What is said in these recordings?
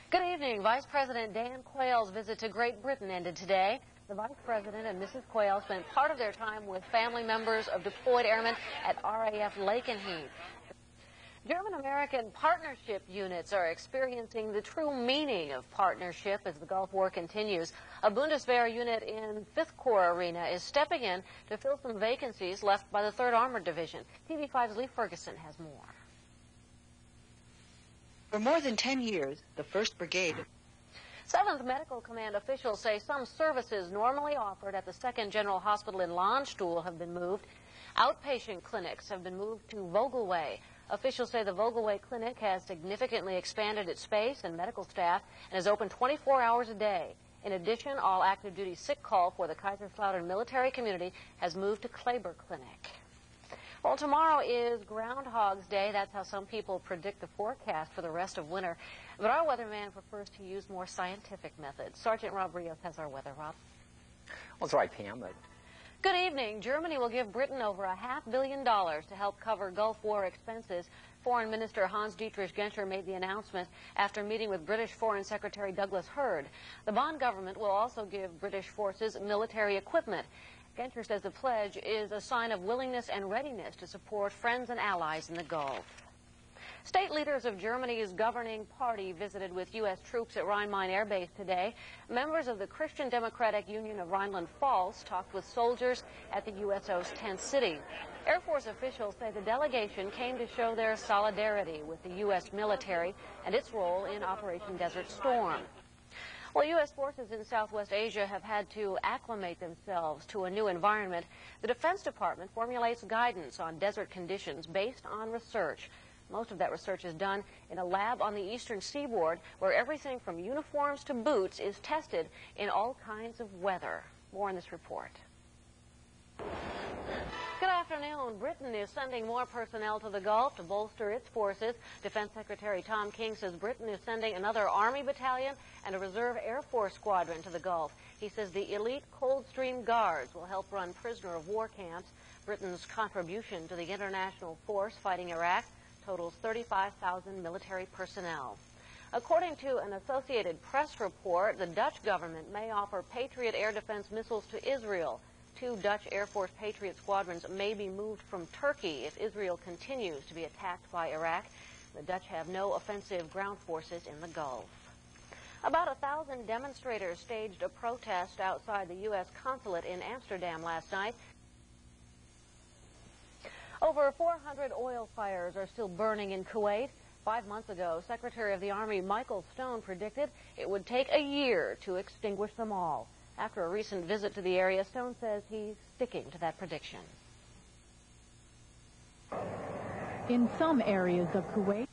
Good evening. Vice President Dan Quayle's visit to Great Britain ended today. The Vice President and Mrs. Quayle spent part of their time with family members of deployed airmen at RAF Lakenheath. German-American partnership units are experiencing the true meaning of partnership as the Gulf War continues. A Bundeswehr unit in 5th Corps Arena is stepping in to fill some vacancies left by the 3rd Armored Division. TV5's Lee Ferguson has more. For more than 10 years, the 1st Brigade... 7th Medical Command officials say some services normally offered at the 2nd General Hospital in Landstuhl have been moved. Outpatient clinics have been moved to Vogelway. Officials say the Vogelway Clinic has significantly expanded its space and medical staff and is open 24 hours a day. In addition, all active duty sick call for the Kaiserslautern military community has moved to Kleber Clinic. Well, tomorrow is Groundhog's Day. That's how some people predict the forecast for the rest of winter. But our weatherman prefers to use more scientific methods. Sergeant Rob Rios has our weather. Rob? Well, that's right, Pam. Good evening. Germany will give Britain over $500 million to help cover Gulf War expenses. Foreign Minister Hans-Dietrich Genscher made the announcement after meeting with British Foreign Secretary Douglas Hurd. The Bonn government will also give British forces military equipment. Genscher says the pledge is a sign of willingness and readiness to support friends and allies in the Gulf. State leaders of Germany's governing party visited with U.S. troops at Rhein-Main Air Base today. Members of the Christian Democratic Union of Rhineland-Pfalz talked with soldiers at the USO's tent city. Air Force officials say the delegation came to show their solidarity with the U.S. military and its role in Operation Desert Storm. Well, U.S. forces in Southwest Asia have had to acclimate themselves to a new environment. The Defense Department formulates guidance on desert conditions based on research. Most of that research is done in a lab on the eastern seaboard where everything from uniforms to boots is tested in all kinds of weather. More in this report. Good afternoon. Britain is sending more personnel to the Gulf to bolster its forces. Defense Secretary Tom King says Britain is sending another Army battalion and a Reserve Air Force squadron to the Gulf. He says the elite Coldstream Guards will help run prisoner of war camps. Britain's contribution to the international force fighting Iraq totals 35,000 military personnel. According to an Associated Press report, the Dutch government may offer Patriot air defense missiles to Israel. 2 Dutch Air Force Patriot squadrons may be moved from Turkey if Israel continues to be attacked by Iraq. The Dutch have no offensive ground forces in the Gulf. About 1,000 demonstrators staged a protest outside the U.S. consulate in Amsterdam last night. Over 400 oil fires are still burning in Kuwait. 5 months ago, Secretary of the Army Michael Stone predicted it would take a year to extinguish them all. After a recent visit to the area, Stone says he's sticking to that prediction. In some areas of Kuwait,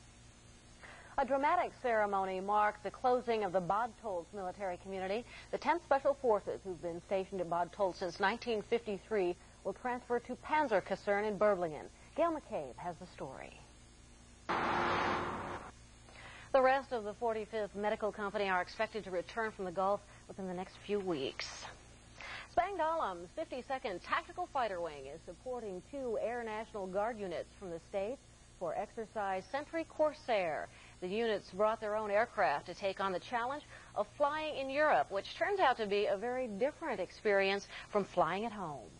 a dramatic ceremony marked the closing of the Bad Tolz military community. The 10th Special Forces, who've been stationed at Bad Tolz since 1953, will transfer to Panzerkaserne in Berlingen. Gail McCabe has the story. The rest of the 45th Medical Company are expected to return from the Gulf within the next few weeks. Spangdalem's 52nd Tactical Fighter Wing is supporting 2 Air National Guard units from the States for exercise Sentry Corsair. The units brought their own aircraft to take on the challenge of flying in Europe, which turns out to be a very different experience from flying at home.